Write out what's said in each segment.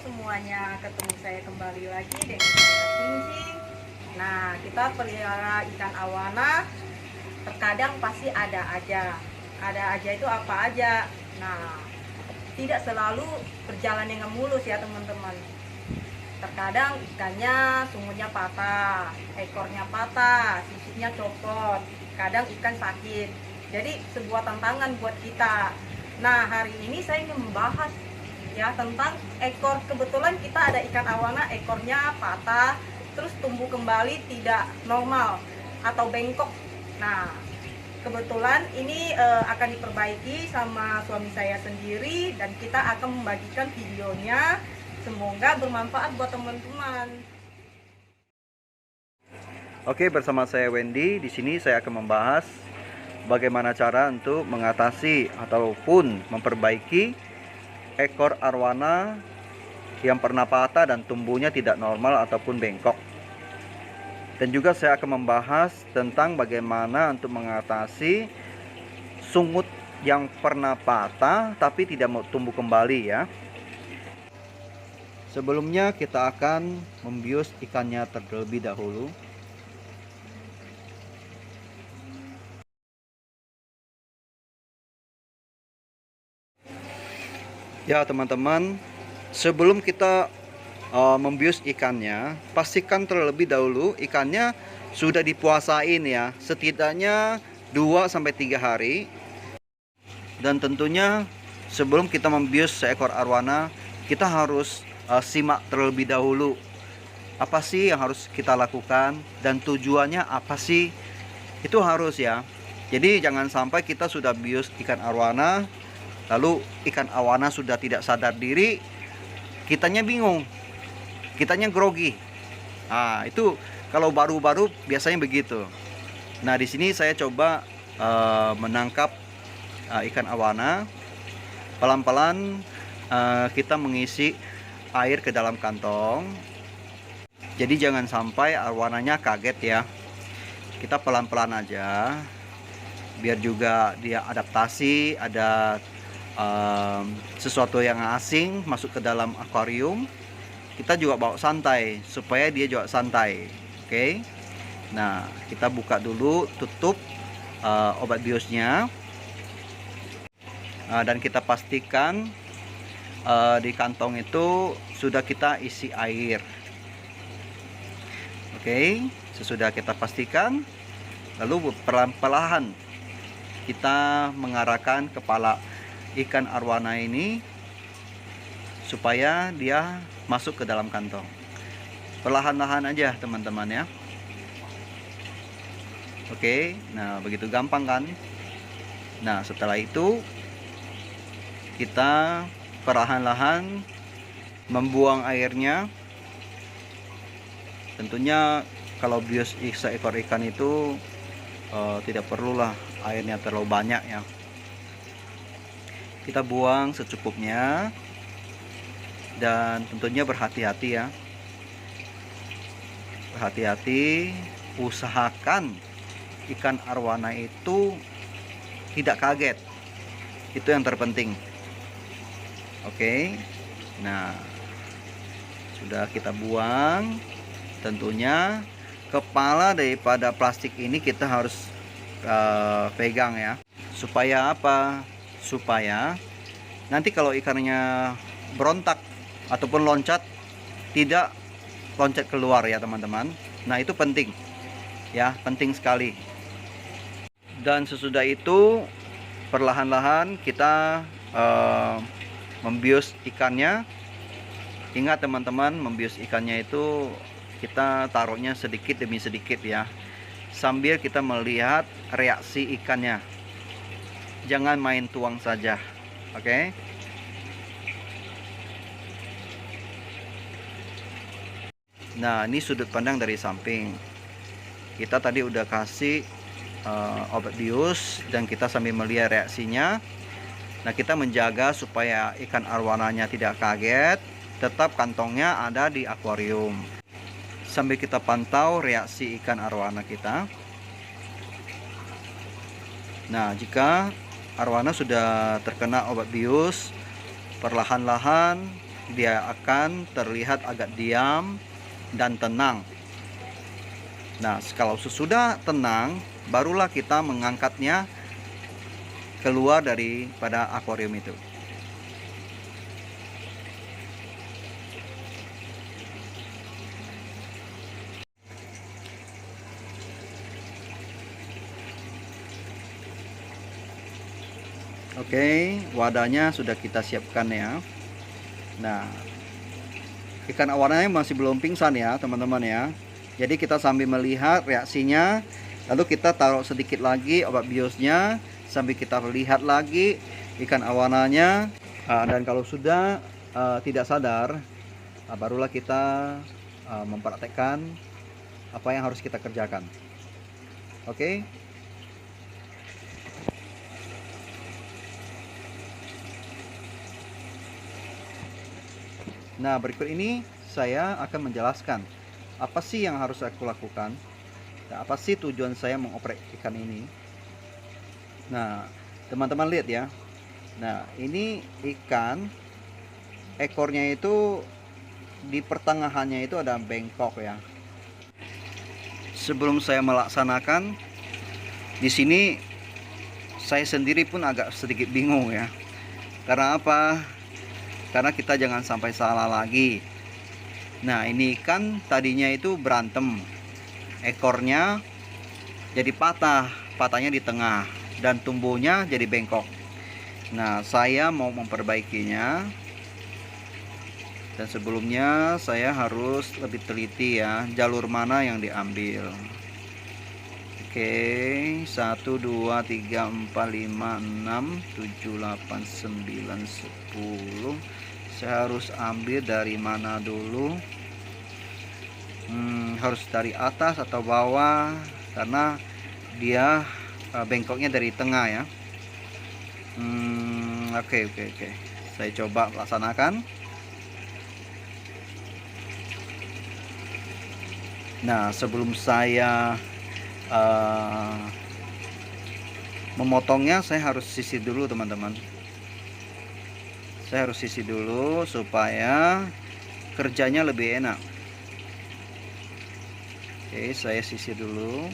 semuanya, ketemu saya kembali lagi dengan saya Cincin. Nah, kita pelihara ikan awana, terkadang pasti ada aja. Ada aja itu apa aja? Nah, tidak selalu berjalan dengan mulus ya teman-teman. Terkadang ikannya sumurnya patah, ekornya patah, sisiknya copot, kadang ikan sakit. Jadi sebuah tantangan buat kita. Nah, hari ini saya ingin membahas ya tentang ekor. Kebetulan kita ada ikan awana ekornya patah, terus tumbuh kembali tidak normal atau bengkok. Nah, kebetulan ini akan diperbaiki sama suami saya sendiri dan kita akan membagikan videonya. Semoga bermanfaat buat teman-teman. Oke, bersama saya Wendy. Di sini saya akan membahas bagaimana cara untuk mengatasi ataupun memperbaiki ekor arwana yang pernah patah dan tumbuhnya tidak normal ataupun bengkok. Dan juga saya akan membahas tentang bagaimana untuk mengatasi sungut yang pernah patah tapi tidak mau tumbuh kembali ya. Sebelumnya kita akan membius ikannya terlebih dahulu. Ya teman-teman, sebelum kita membius ikannya, pastikan terlebih dahulu ikannya sudah dipuasain ya, setidaknya 2-3 hari. Dan tentunya sebelum kita membius seekor arwana, kita harus simak terlebih dahulu apa sih yang harus kita lakukan dan tujuannya apa sih, itu harus ya. Jadi jangan sampai kita sudah bius ikan arwana, lalu ikan awana sudah tidak sadar diri, kitanya bingung, kitanya grogi. Nah, itu kalau baru-baru biasanya begitu. Nah, di sini saya coba menangkap ikan awana. Pelan-pelan kita mengisi air ke dalam kantong. Jadi jangan sampai arwananya kaget ya. Kita pelan-pelan aja, biar juga dia adaptasi, ada sesuatu yang asing masuk ke dalam akuarium. Kita juga bawa santai supaya dia juga santai. Oke. Nah, kita buka dulu, tutup obat biusnya, dan kita pastikan di kantong itu sudah kita isi air. Oke, sesudah kita pastikan, lalu perlahan-lahan kita mengarahkan kepala ikan arwana ini supaya dia masuk ke dalam kantong. Perlahan-lahan aja teman-teman ya. Oke, nah begitu gampang kan. Nah setelah itu kita perlahan-lahan membuang airnya. Tentunya kalau bius seekor ikan itu tidak perlulah airnya terlalu banyak ya. Kita buang secukupnya dan tentunya berhati-hati ya. Berhati-hati, usahakan ikan arwana itu tidak kaget. Itu yang terpenting. Oke. Nah, sudah kita buang. Tentunya kepala daripada plastik ini kita harus pegang ya. Supaya apa? Supaya nanti kalau ikannya berontak ataupun loncat, tidak loncat keluar ya teman-teman. Nah itu penting ya, penting sekali. Dan sesudah itu perlahan-lahan kita membius ikannya. Ingat teman-teman, membius ikannya itu kita taruhnya sedikit demi sedikit ya, sambil kita melihat reaksi ikannya. Jangan main tuang saja. Oke. Nah, ini sudut pandang dari samping. Kita tadi udah kasih obat bius dan kita sambil melihat reaksinya. Nah, kita menjaga supaya ikan arwananya tidak kaget, tetap kantongnya ada di akuarium. Sambil kita pantau reaksi ikan arwana kita. Nah, jika arwana sudah terkena obat bius, perlahan-lahan dia akan terlihat agak diam dan tenang. Nah, kalau sesudah tenang, barulah kita mengangkatnya keluar daripada akuarium itu. Oke, wadahnya sudah kita siapkan ya. Nah, ikan awananya masih belum pingsan ya teman-teman ya. Jadi kita sambil melihat reaksinya, lalu kita taruh sedikit lagi obat biusnya, sambil kita lihat lagi ikan awananya. Dan kalau sudah tidak sadar, barulah kita mempraktekkan apa yang harus kita kerjakan. Oke. Nah, berikut ini saya akan menjelaskan apa sih yang harus aku lakukan, dan apa sih tujuan saya mengoprek ikan ini. Nah, teman-teman lihat ya. Nah, ini ikan, ekornya itu di pertengahannya itu ada bengkok ya. Sebelum saya melaksanakan di sini, saya sendiri pun agak sedikit bingung ya. Karena apa? Karena kita jangan sampai salah lagi. Nah, ini ikan tadinya itu berantem, ekornya jadi patahnya di tengah, dan tumbuhnya jadi bengkok. Nah, saya mau memperbaikinya, dan sebelumnya saya harus lebih teliti ya, jalur mana yang diambil. Oke, 1, 2, 3, 4, 5, 6, 7, 8, 9, 10. Saya harus ambil dari mana dulu? Harus dari atas atau bawah, karena dia bengkoknya dari tengah ya. Oke. Saya coba laksanakan. Nah, sebelum saya memotongnya, saya harus sisir dulu teman-teman. Saya harus sisir dulu supaya kerjanya lebih enak. Oke, saya sisir dulu.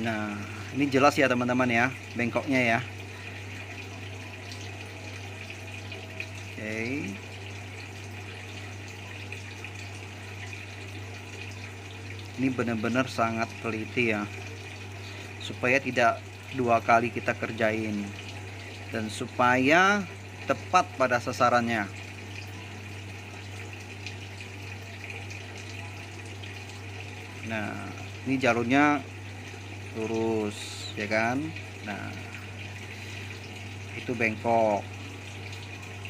Nah, ini jelas ya teman-teman ya, bengkoknya ya. Oke. Ini benar-benar sangat teliti ya, supaya tidak 2 kali kita kerjain, dan supaya tepat pada sasarannya. Nah, ini jalurnya lurus ya kan. Nah, itu bengkok.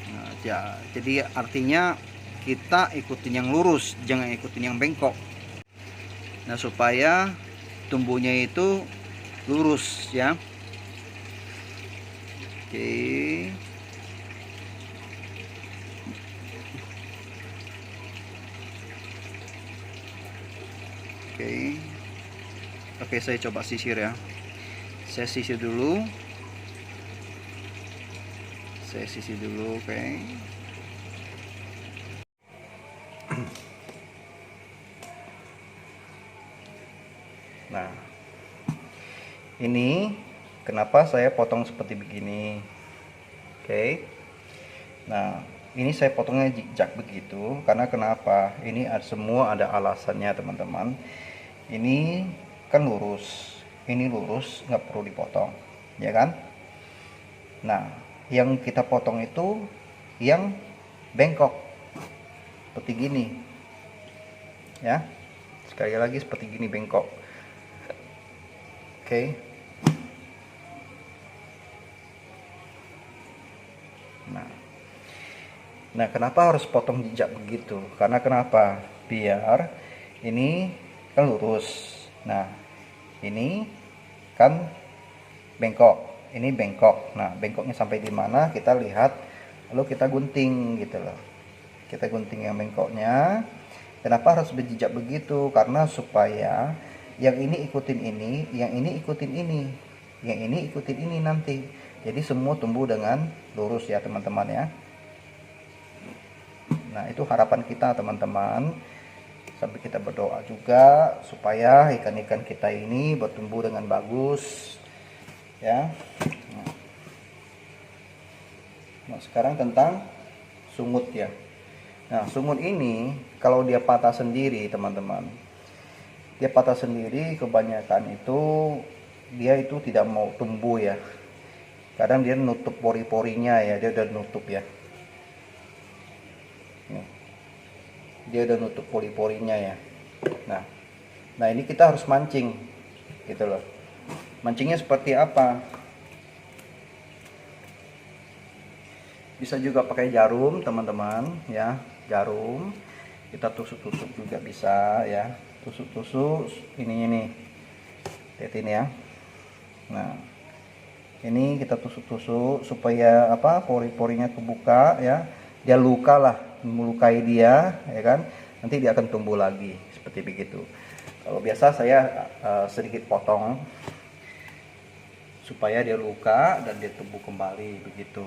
Nah, jadi artinya kita ikutin yang lurus, jangan ikutin yang bengkok. Nah, supaya tumbuhnya itu lurus ya. Oke. Oke, saya coba sisir ya. Saya sisir dulu. Oke. Nah, ini kenapa saya potong seperti begini. Oke. Nah, ini saya potongnya zigzag begitu karena kenapa? Ini semua ada alasannya teman-teman. Ini kan lurus, ini lurus, nggak perlu dipotong, ya kan? Nah, yang kita potong itu yang bengkok seperti gini ya. Sekali lagi seperti gini bengkok. Oke. Nah, kenapa harus potong jejak begitu? Karena kenapa? Biar ini kan lurus. Nah, ini kan bengkok. Ini bengkok. Nah, bengkoknya sampai di mana kita lihat, lalu kita gunting gitu loh. Kita gunting yang bengkoknya. Kenapa harus berjejak begitu? Karena supaya yang ini ikutin ini, yang ini ikutin ini, yang ini ikutin ini nanti. Jadi semua tumbuh dengan lurus ya teman-teman ya. Nah itu harapan kita teman-teman. Sampai kita berdoa juga supaya ikan-ikan kita ini bertumbuh dengan bagus ya. Nah sekarang tentang sungut ya. Nah sungut ini kalau dia patah sendiri teman-teman, dia patah sendiri kebanyakan itu dia itu tidak mau tumbuh ya. Kadang dia nutup pori-porinya ya, dia udah nutup ya. Nih. Dia udah nutup pori-porinya ya. Nah ini kita harus mancing gitu loh. Mancingnya seperti apa? Bisa juga pakai jarum teman-teman ya, jarum kita tusuk-tusuk juga bisa ya, tusuk-tusuk ininya nih, lihat ini ya. Nah ini kita tusuk-tusuk supaya apa, pori-porinya kebuka ya, dia luka lah, melukai dia ya kan, nanti dia akan tumbuh lagi seperti begitu. Kalau biasa saya sedikit potong supaya dia luka dan dia tumbuh kembali begitu.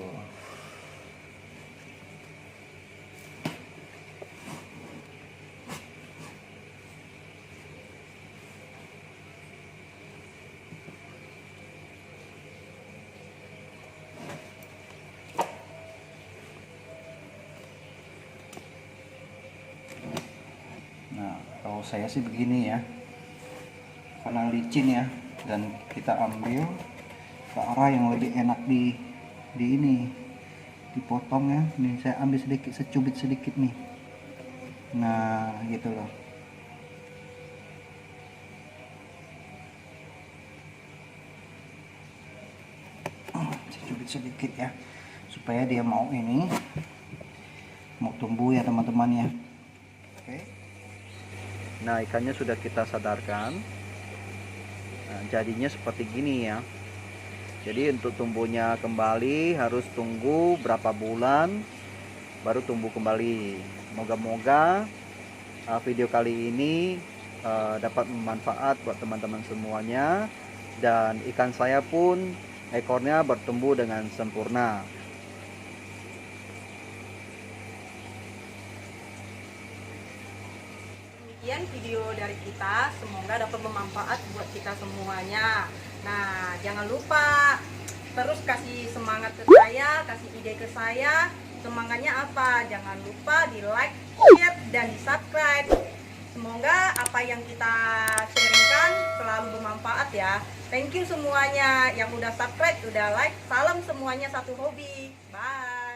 Nah, kalau saya sih begini ya, karena licin ya, dan kita ambil ke arah yang lebih enak di ini, dipotong ya. Nih saya ambil sedikit, secubit sedikit nih. Nah, gitu loh. Secubit sedikit ya, supaya dia mau ini, mau tumbuh ya teman-teman ya. Oke. Nah ikannya sudah kita sadarkan. Nah, jadinya seperti gini ya. Jadi untuk tumbuhnya kembali harus tunggu berapa bulan baru tumbuh kembali. Moga-moga video kali ini dapat bermanfaat buat teman-teman semuanya, dan ikan saya pun ekornya bertumbuh dengan sempurna. Demikian video dari kita, semoga dapat bermanfaat buat kita semuanya. Nah, jangan lupa terus kasih semangat ke saya, kasih ide ke saya. Semangatnya apa? Jangan lupa di like, share, dan di subscribe. Semoga apa yang kita sharingkan selalu bermanfaat ya. Thank you semuanya yang udah subscribe, udah like. Salam semuanya, satu hobi. Bye.